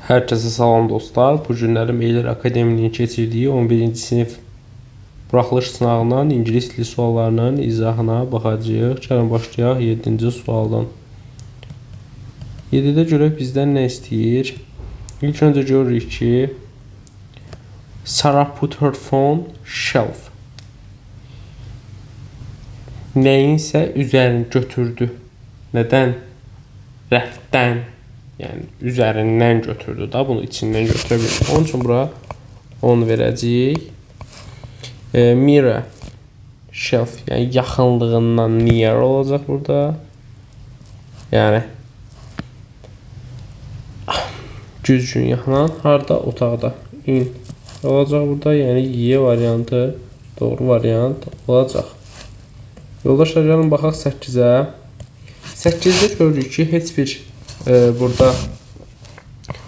Herkese salam dostlar. Bu günləri Meyler Akademinin keçirdiyi 11-ci sinif buraxılış sınavından ingilis dili suallarının izahına baxacağıq. Gəlin başlayaq 7-ci sualdan. 7-də görək bizdən nə istəyir? İlk öncə görürük ki, Sarah put her phone shelf. Nəyinsə üzərini götürdü. Nədən? Rəfdən. Yəni üzərindən götürdü da, bunu içindən götürə bilir. Onun üçün bura 10 verəcəyik. Mirror shelf, yəni yaxınlığından near olacaq burada. Yəni güzgün yaxın, harda? Otaqda. In olacaq burada, yəni Y variantı doğru variant olacaq. Yoldaşlar, gəlin baxaq 8-ə. 8-də görürük ki, heç bir burada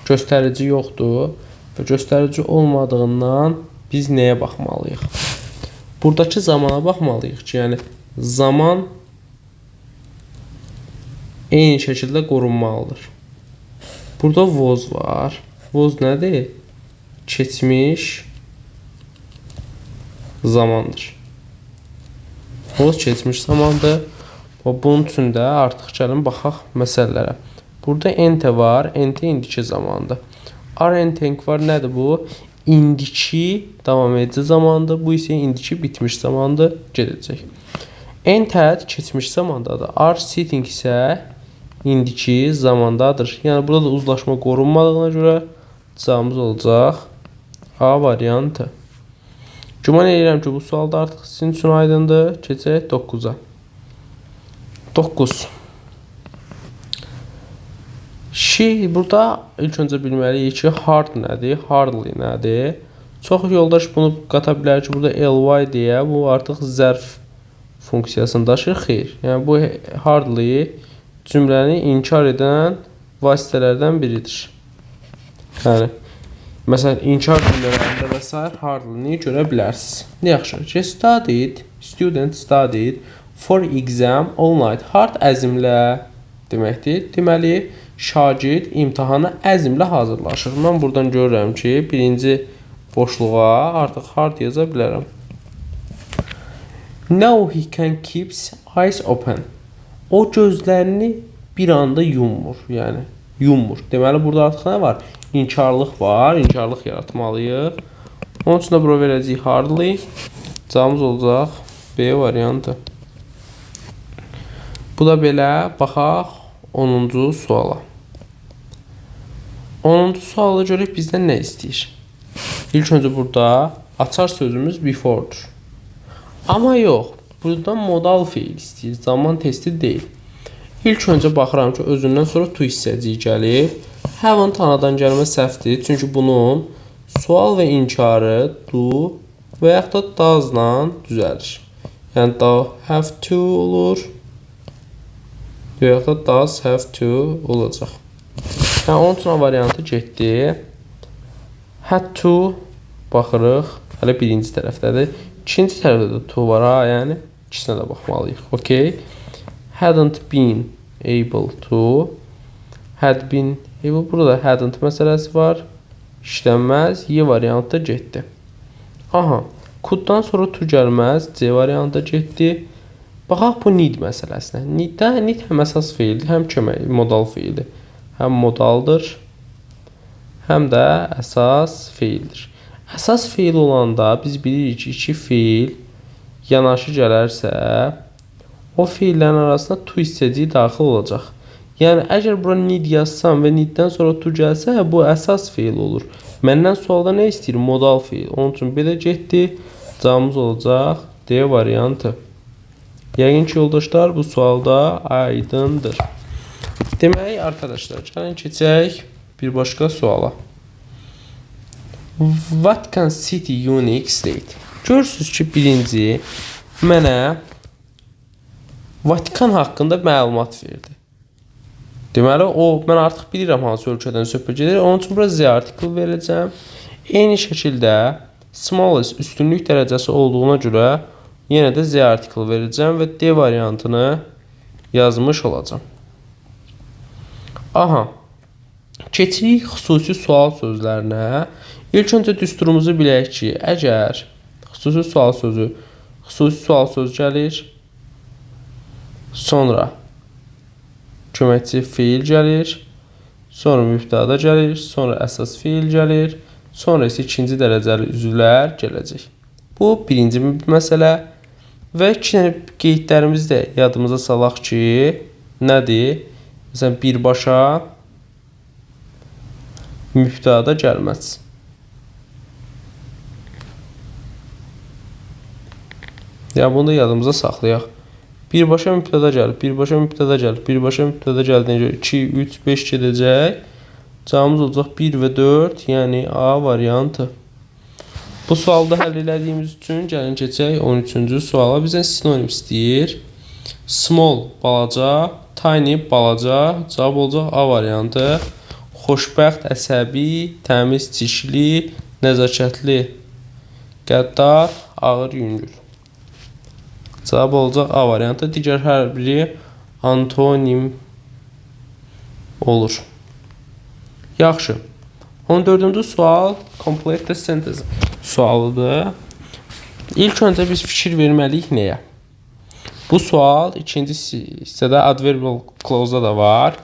göstərici yoxdur və göstərici olmadığından biz nəyə baxmalıyıq? Buradakı zamana baxmalıyıq ki, yəni zaman eyni şəkildə qorunmalıdır. Burada was var. Was nədir? Keçmiş zamandır. Was keçmiş zamandır. Bunun üçün də artıq gəlin baxaq məsələlərə. Burada ente var. Ente indiki zamandır. Are-entenk var. Nədir bu? İndiki davam edici zamandır. Bu isə indiki bitmiş zamandır. Gedəcək. Entered keçmiş zamandadır. Are sitting isə indiki zamandadır. Yəni burada da uzlaşma qorunmadığına görə cavabımız olacaq A variantı. Güman edirəm ki, bu sualda artıq sizin üçün aydındır. Keçək 9-a. 9. Burada ilk öncə bilməliyik ki, hard nədir, hardly nədir? Çox yoldaş bunu qata bilər ki, burada ly deyə bu artıq zərf funksiyasını daşır. Xeyr. Yəni bu hardly cümləni inkar edən vasitələrdən biridir. Yəni məsələn, inkar cümlələrində və s. hardly-ni görə bilərsiniz. Yaxşı. Studied, student studied for exam all night. Hard əzmlə deməkdir. Deməli, şagird imtahana əzmlə hazırlaşır. Mən buradan görürəm ki, birinci boşluğa artıq hard yaza bilərəm. Now he can keep eyes open. O gözlərini bir anda yummur. Yəni, yummur. Deməli, burada artıq nə var? İnkarlıq var. İnkarlıq yaratmalıyıq. Onun üçün də bura verəcəyik hardly. Cavabımız olacaq B variantı. Bu da belə. Baxaq 10-cu suala. 10-cu suala görək bizdən nə istəyir? İlk öncə burada açar sözümüz before'dur. Amma yox, burada modal feil istəyir. Zaman testi deyil. İlk öncə baxıram ki, özündən sonra to hissəcik gəlir. Haven't anadan gəlmə səhvdir. Çünki bunun sual və inkarı do və yaxud da does-la düzəlir. Yəni da have to olur. Və yaxud da does have to olacaq. Yəni onun üçün variantı getdi. Had to baxırıq. Hələ birinci tərəfdədir. İkinci tərəfdə də to var ha, yəni ikisinə də baxmalıyıq. Okay. Hadn't been able to. Had been able. Burada hadn't məsələsi var. İşlənməz. Y variantı getdi. Aha. Could-dan sonra to gəlməz. C variantı getdi. Baxaq bu need məsələsinə. Need həm əsas feildir, həm kömək modal feildir. Həm modaldır, həm də əsas feildir. Əsas feil olanda biz bilirik ki, iki feil yanaşı gələrsə, o feillərin arasında to hissəciyi daxil olacaq. Yəni, əgər bura need yazsam və needdən sonra to gəlsə, bu əsas feil olur. Məndən sualda nə istəyir? Modal feil. Onun üçün belə getdi. Cavabımız olacaq D variantı. Yəqin ki, yoldaşlar, bu sualda aydındır. Demək, arkadaşlar, gəlin keçək bir başqa suala. What can city unique state? Görürsünüz ki, birinci mənə Vatikan haqqında məlumat verdi. Deməli, mən artıq bilirəm hansı ölkədən söhbət gedir. Onun üçün bura Z article verəcəm. Eyni şəkildə smallest üstünlük dərəcəsi olduğuna görə yenə də Z article verəcəm və D variantını yazmış olacam. Aha. Keçirik xüsusi sual sözlərinə. İlk öncə düsturumuzu bilək ki, əgər xüsusi sual söz gəlir, sonra köməkçi feil gəlir, sonra mübtəda gəlir, sonra əsas feil gəlir, sonra isə ikinci dərəcəli üzvlər gələcək. Bu birinci məsələ və iki qeydlərimizi də yadımıza salaq ki, nədir? Məsələn, birbaşa mübtəda gəlməz. Yəni bunu da yadımıza saxlayaq. Birbaşa mübtəda gəlib, birbaşa mübtəda gəlib, birbaşa mübtəda gəldiğinə görə 2, 3, 5 gedəcək. Cavabımız olacaq 1 və 4, yəni A variantı. Bu sualda həll elədiyimiz üçün gəlin keçək 13-cü suala. Bizdən sinonim istəyir. Small balaca, tiny balaca, cavab olacaq A variantı. Xoşbəxt, əsəbi, təmiz, çişli, nəzakətli, qəddar, ağır, yüngül. Cavab olacaq A variantı. Digər hər biri antonim olur. Yaxşı. 14-cü sual complete the sentence sualıdır. İlk öncə biz fikir verməliyik nəyə? Bu sual ikinci hissədə adverbial clause-da da var.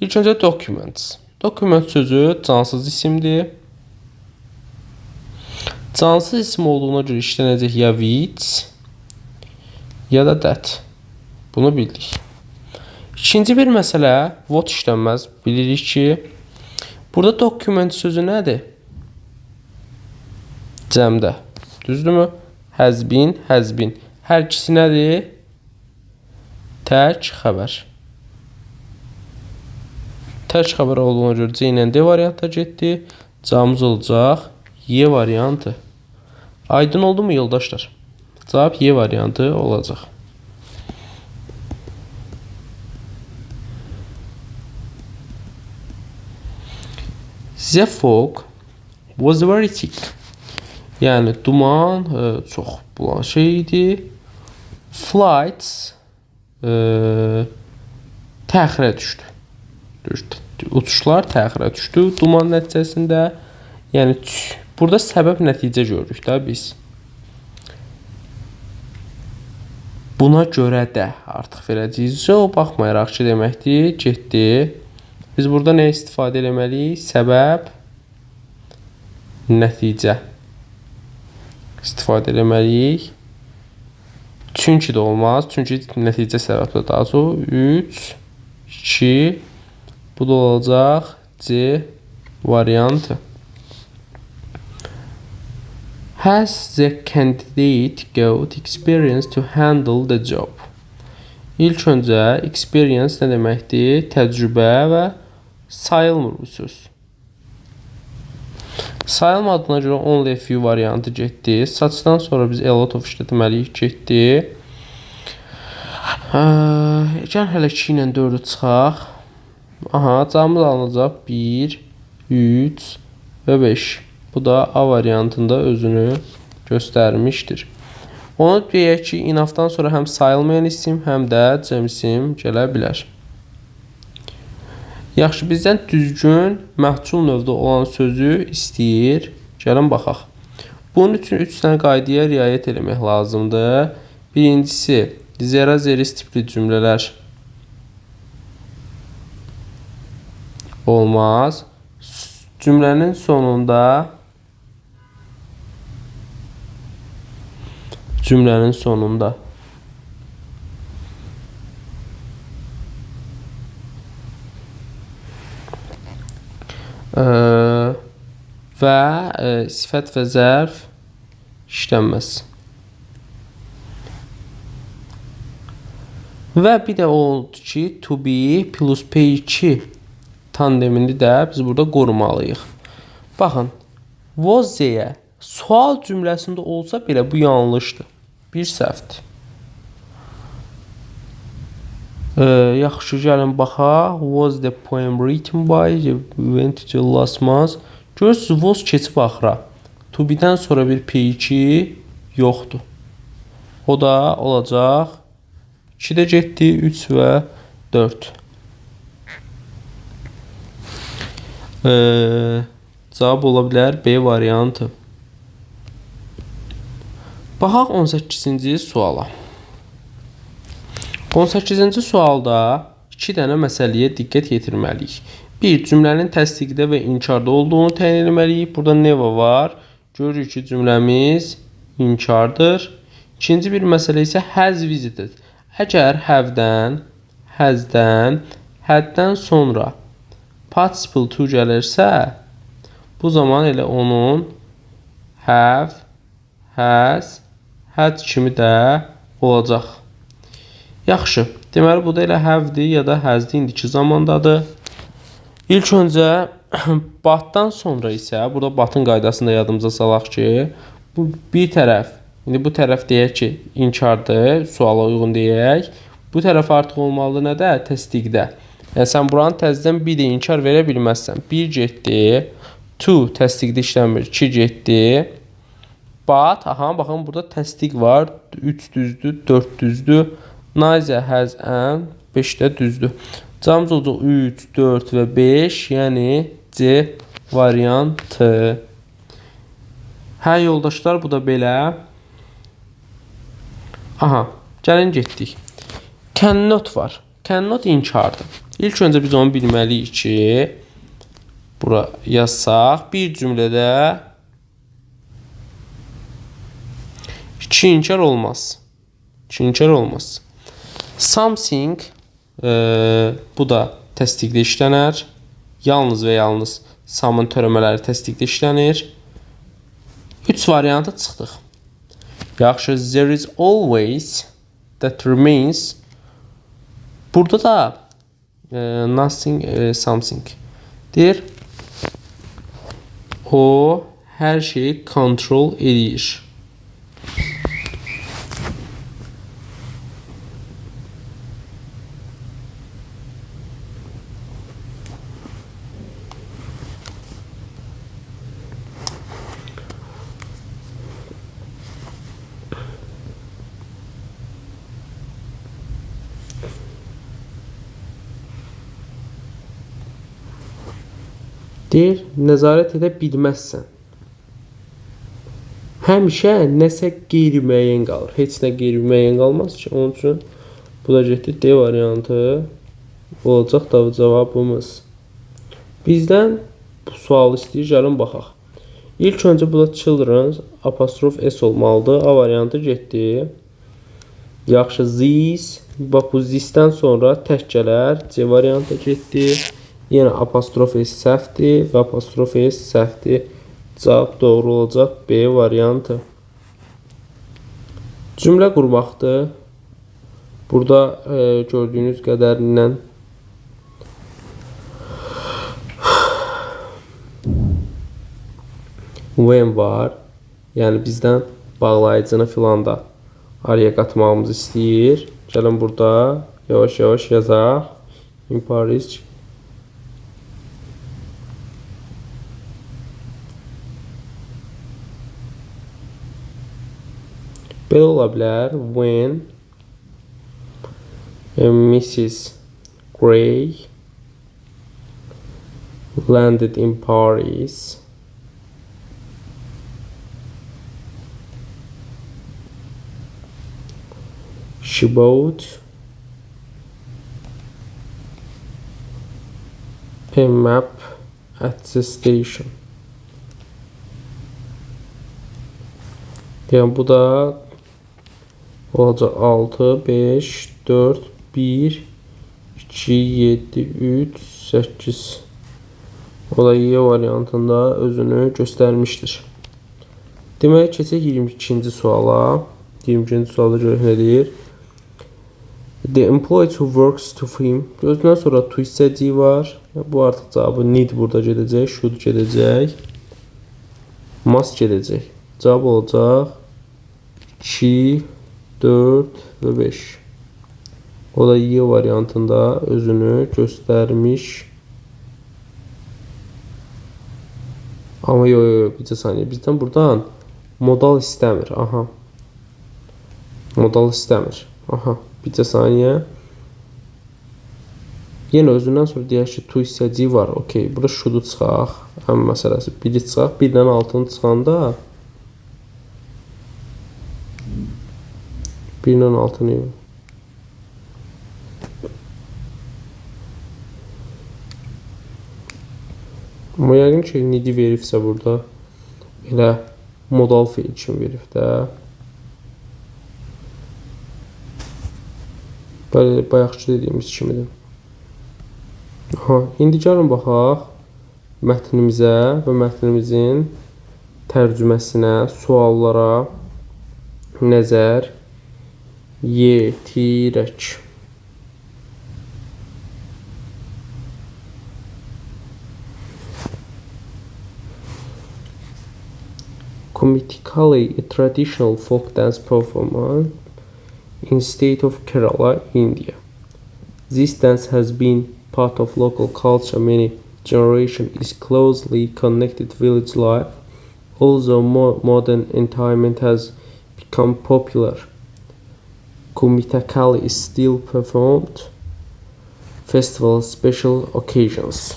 İlk öncə documents. Document sözü cansız isimdir. Cansız isim olduğuna görə işlənəcək ya with ya da that. Bunu bildik. İkinci bir məsələ what işlənməz. Bilirik ki, burada document sözü nədir? Cəmdə. Düzdürmü? Has been, has been. Hər ikisi nədir? Tək xəbər. Tək xəbər olduğuna görə C ilə D variantda getdi. Cavabımız olacaq Y variantı. Aydın oldu mu yoldaşlar? Cavab Y variantı olacaq. The fog was very thick. Yəni duman çox bulan şey idi. Flights təxirə düşdü. Uçuşlar təxirə düşdü duman nəticəsində. Yəni burada səbəb nəticə görürük də biz. Buna görə də artıq verəcəyik. O baxmayaraq ki deməkdir, getdi. Biz burada nə istifadə etməliyik? Səbəb, nəticə istifadə etməliyik. Çünki də olmaz. Çünki nəticə səbəbdə daha çox. 3, 2, bu da olacaq C variantı. Has the candidate got experience to handle the job? İlk öncə experience nə deməkdir? Təcrübə və sayılmır bu söz. Sayılmadığına görə only a few variantı getdi. Suchdan sonra biz a lot of işlətməliyik getdi. Gəl hələ 2 ilə 4-ü çıxaq. Aha, cavabımız alınacaq 1, 3 və 5. Bu da A variantında özünü göstərmişdir. Onu deyək ki, inafdan sonra həm sayılmayan isim, həm də cəm isim gələ bilər. Yaxşı, bizdən düzgün məhcul növdə olan sözü istəyir. Gəlin baxaq. Bunun üçün 3 dənə qaydaya riayət etmək lazımdır. Birincisi, zera zeris tipli cümlələr olmaz. Cümlənin sonunda və sifət və zərf işlənməz. Və bir də oldu ki, to be plus P2 tandemini də biz burada qorumalıyıq. Baxın, was-yə sual cümləsində olsa belə bu yanlışdır. Bir səhvdir. Yaxşı, gəlin baxaq. Was the poem written by the last month? Görürsünüz, was keçib axıra. To be-dən sonra bir P2 yoxdur. O da olacaq 2-də getdi, 3 və 4. Cavab ola bilər B variantı. Baxaq 18-ci suala. 18-ci sualda 2 dənə məsələyə diqqət yetirməliyik. Bir, cümlənin təsdiqdə və inkarda olduğunu təyin etməliyik. Burada neva var. Görürük ki, cümləmiz inkardır. İkinci bir məsələ isə has visited. Əgər həddən sonra participle to gəlirsə, bu zaman elə onun have, has, had kimi də olacaq. Yaxşı. Deməli, bu da elə have-dir ya da has-dir indiki zamandadır. İlk öncə batdan sonra isə, burada batın qaydasında yadımıza salaq ki, bu bir tərəf, indi bu tərəf deyək ki, inkardır, suala uyğun deyək. Bu tərəf artıq olmalı nədə? Təsdiqdə. Yəni, sən buranın təzədən bir də inkar verə bilməzsən. 1 getdi, 2 təsdiqdə işləmir, 2 getdi. But, baxın, burada təsdiq var, 3 düzdür, 4 düzdür. Neither has and 5 də düzdür. Cavabımız olacaq 3, 4 və 5, yəni C variantı. Hə, yoldaşlar, bu da belə. Gəlin getdik. Cannot var. Cannot inkardır. İlk öncə biz onu bilməliyik ki, bura yazsaq, bir cümlədə 2 inkar olmaz. 2 inkar olmaz. Something, bu da təsdiqdə işlənər. Yalnız və yalnız some'ın törəmələri təsdiqdə işlənir. 3 variantı çıxdıq. Yaxşı, there is always that remains. Burada da nothing, something deyir. O hər şeyi kontrol edir. Deyir, nəzarət edə bilməzsən. Həmişə nəsə qeyri-müəyyən qalır. Heç nə qeyri-müəyyən qalmaz ki. Onun üçün bu da getdi D variantı olacaq da cavabımız. Bizdən bu sualı istəyir, gəlin baxaq. İlk öncə bu da children, apostrof S olmalıdır. A variantı getdi. Yaxşı, these. Bax, bu this-dən sonra tək gələr. C variantı getdi. Yenə apostrof S səhvdir və apostrof S səhvdir. Cavab doğru olacaq B variantı. Cümlə qurmaqdır. Burada gördüyünüz qədərindən when var. Yəni bizdən bağlayıcını filan da araya qatmağımızı istəyir. Gəlin burada yavaş-yavaş yazaq. In Paris. Belə ola bilər. When Mrs. Gray landed in Paris, she bought a map at the station. Yəni bu da olacaq 6, 5, 4, 1, 2, 7, 3, 8. O da Y variantında özünü göstərmişdir. Deməli, keçək 22-ci suala. 22-ci sualda görək nə deyir. The employee who works to him. Gözündən sonra to hissəciyi var. Bu artıq cavabı need burada gedəcək, should gedəcək, must gedəcək. Cavab olacaq 2, 4 və 5. O da Y variantında özünü göstərmiş. Amma bircə saniyə. Bizdən buradan modal istəmir. Modal istəmir. Bircə saniyə. Yenə özündən sonra deyək ki, tu hissəciyi var. Okey, burada şudu çıxaq. Həm məsələsi biri çıxaq. Birdən altını çıxanda birdən altını yox. Amma yəqin ki, nidi veribsə burada elə modal feil kimi verib də. Bəli, bayaqçı dediyimiz kimidir. İndi gəlin baxaq mətnimizə və mətnimizin tərcüməsinə, suallara nəzər yetirək. Kumittikali, a traditional folk dance performance in state of Kerala, India. This dance has been part of local culture many generations, is closely connected village life, although modern entertainment has become popular. Kumittikali is still performed festivals, special occasions.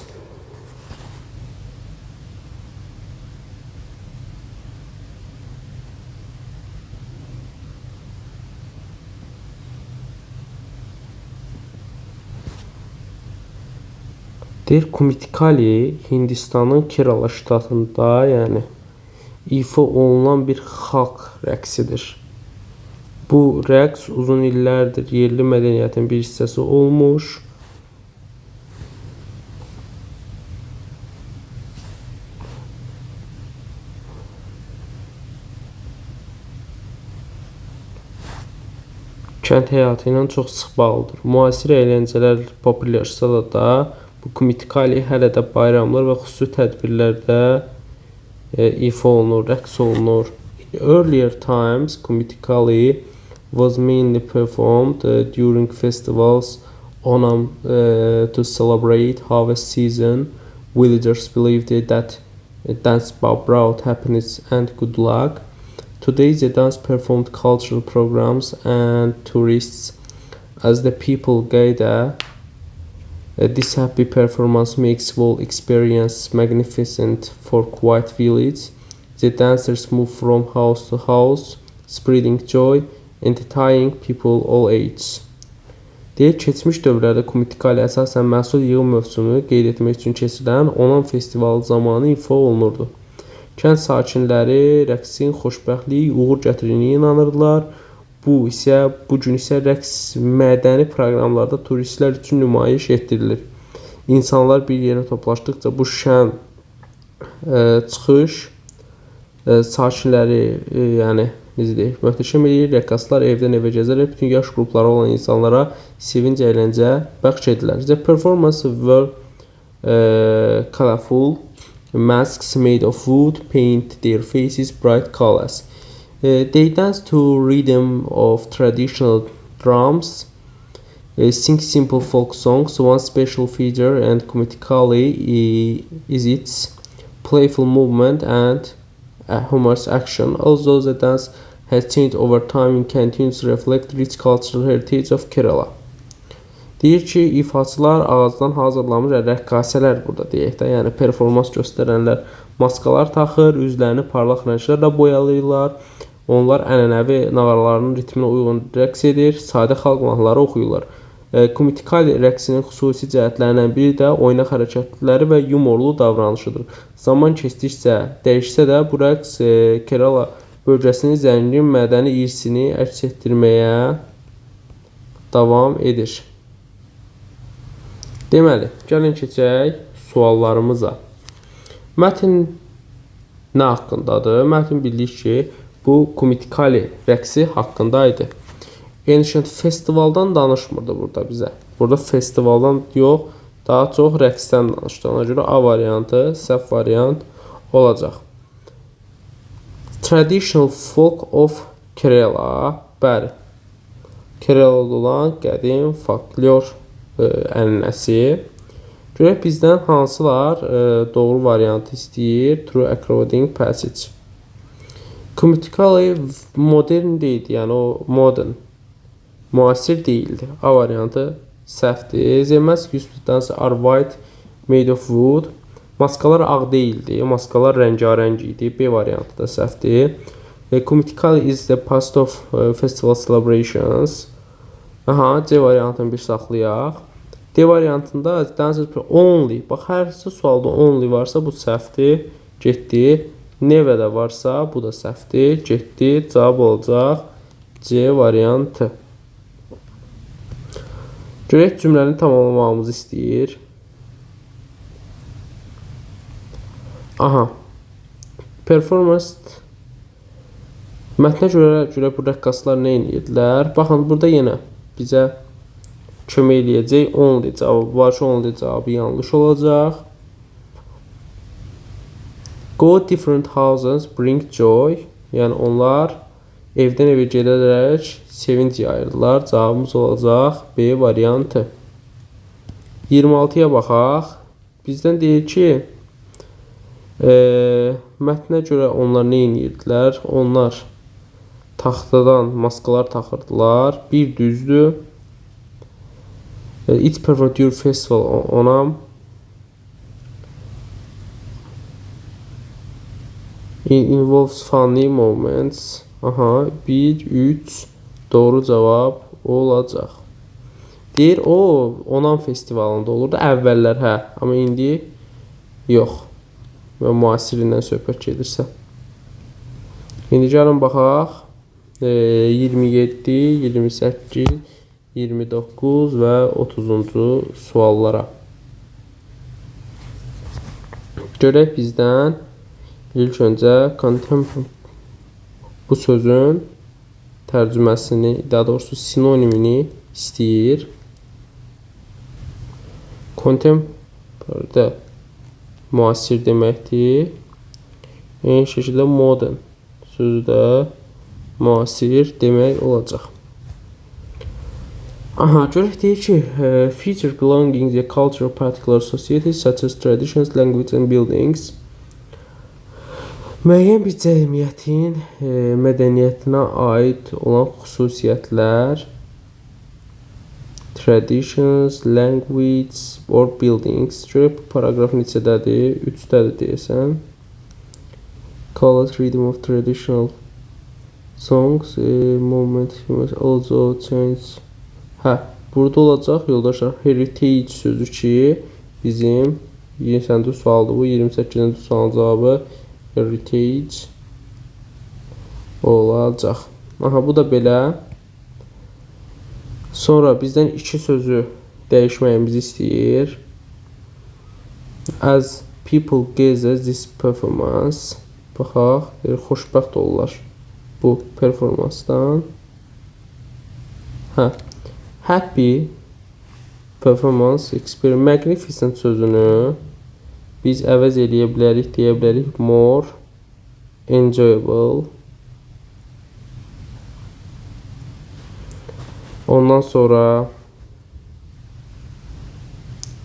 Deyir, Kumittikali Hindistanın Kerala ştatında, yəni ifa olunan bir xalq rəqsidir. Bu rəqs uzun illərdir yerli mədəniyyətin bir hissəsi olmuş. Kənd həyatı ilə çox sıx bağlıdır. Müasir əyləncələr populyarlaşsa da bu Kumittikali hələ də bayramlar və xüsusi tədbirlərdə ifa olunur, rəqs olunur. In earlier times, Kumittikali was mainly performed during festivals Onam to celebrate harvest season. Villagers believed that dance brought happiness and good luck. Today, the dance performed cultural programs and tourists as the people gather. This happy performance makes whole experience magnificent for quiet village. The dancers move from house to house, spreading joy, entertaining people all ages. Deyir, keçmiş dövrlərdə Kumittikali əsasən məhsul yığım mövsümü qeyd etmək üçün keçirilən Onam festivalı zamanı ifa olunurdu. Kənd sakinləri rəqsin xoşbəxtlik, uğur gətirdiyinə inanırdılar. Bu gün isə rəqs mədəni proqramlarda turistlər üçün nümayiş etdirilir. İnsanlar bir yerə toplaşdıqca bu şən çıxış sakinləri, yəni necə deyək, möhtəşəm edir. Rəqqaslar evdən evə gəzərək bütün yaş qrupları olan insanlara sevinc, əyləncə bəxş edirlər. The performance were colorful. Masks made of wood paint their faces bright colors. They dance to rhythm of traditional drums, sing simple folk songs. One special feature and Kumittikali is its playful movement and humorous action. Although the dance has changed over time, it continues to reflect rich cultural heritage of Kerala. Deyir ki, ifaçılar ağızdan hazırlanmış rəqqasələr burada deyək də, yəni performans göstərənlər maskalar taxır, üzlərini parlaq rənglərlə boyalıyırlar. Onlar ənənəvi nağaralarının ritminə uyğun rəqs edir, sadə xalq mahnıları oxuyurlar. Kumittikali rəqsinin xüsusi cəhətlərindən biri də oynaq hərəkətləri və yumorlu davranışıdır. Zaman keçdikcə dəyişsə də bu rəqs Kerala bölgəsinin zəngin mədəni irsini əks etdirməyə davam edir. Deməli, gəlin keçək suallarımıza. Mətn nə haqqındadır? Mətn bildik ki, bu Kumittikali rəqsi haqqında idi. Ancient festivaldan danışmırdı burada bizə. Burada festivaldan yox, daha çox rəqsdən danışdı. Ona görə A variantı, səhv variant olacaq. Traditional folk of Kerala. Bəli. Kerala'da olan qədim folklor ənənəsi. Görək bizdən hansılar doğru variantı istəyir. True according passage. Kumittikali modern deyildi, yəni o modern, müasir deyildi. A variantı Səhvdir. The mask used to dance are white, made of wood. Maskalar ağ değildi. Maskalar rəngarəng idi. B variantı da səhvdir. Comically is the past of festival celebrations. Aha, C variantını bir saxlayaq. D variantında dances only. Bax, hər sualda only varsa bu səhvdir. Getdi. Never də varsa bu da səhvdir. Getdi. Cavab olacaq C variantı. Görək cümləni tamamlamağımızı istəyir. Aha. Performance. Mətnə görə bu rəqqaslar nə edirdilər? Baxın, burada yenə bizə kömək eləyəcək. Only cavabı var ki, only cavabı yanlış olacaq. Go different houses bring joy. Yəni onlar evdən evə gedərək sevinç yayırdılar. Cavabımız olacaq B variantı. 26-ya baxaq. Bizdən deyir ki, mətnə görə onlar nə edirdilər? Onlar taxtadan maskalar taxırdılar. Bir düzdür. It's perfect your festival ona. It involves funny moments. Aha, 1, 3 doğru cavab olacaq. Deyir, o Onam festivalında olurdu əvvəllər, hə. Amma indi yox. Və müasirindən söhbət gedirsə. İndi gəlin baxaq. 27, 28, 29 və 30-cu suallara. Görək bizdən ilk öncə bu sözün tərcüməsini, daha doğrusu sinonimini istəyir. Contemporary müasir deməkdir. Eyni şəkildə modern sözü də müasir demək olacaq. Aha, görək deyir ki, feature belonging to a culture of particular society such as traditions, language and buildings. Müəyyən bir cəmiyyətin mədəniyyətinə aid olan xüsusiyyətlər, traditions, language or buildings. Görək bu paragraf neçədədir? 3-dədir deyəsən. Call rhythm of traditional songs, moment also change. Hə, burada olacaq yoldaşlar heritage sözü ki, bizim 20-ci sualdır bu, 28-ci sualın cavabı heritage olacaq. Aha, bu da belə. Sonra bizdən 2 sözü dəyişməyimizi istəyir. As people gaze this performance. Baxaq, xoşbəxt olurlar bu performansdan. Hə, happy performance experience. Magnificent sözünü biz əvəz eləyə bilərik, deyə bilərik more enjoyable. Ondan sonra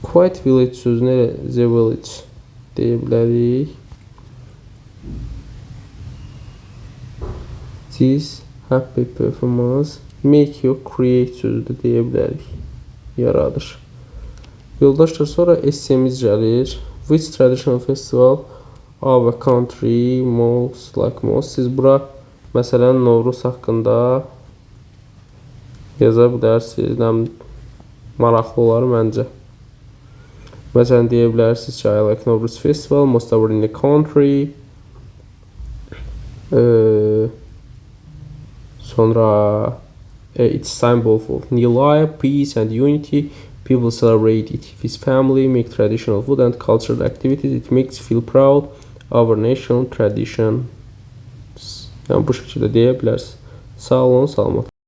quiet village sözünü the village deyə bilərik. This happy performance make you create sözü də deyə bilərik. Yaradır. Yoldaşlar, sonra essemiz gəlir. Which traditional festival of a country most like most? Siz bura məsələn Novruz haqqında yaza bilərsiniz. Maraqlı olar məncə. Məsələn deyə bilərsiniz ki, I like Novruz festival most over in the country. Sonra it's symbol of new life, peace and unity. People celebrate it with family, make traditional food and cultural activities. It makes you feel proud of our national traditions. Yəni bu şəkildə deyə bilərsiniz. Sağ olun, salamat.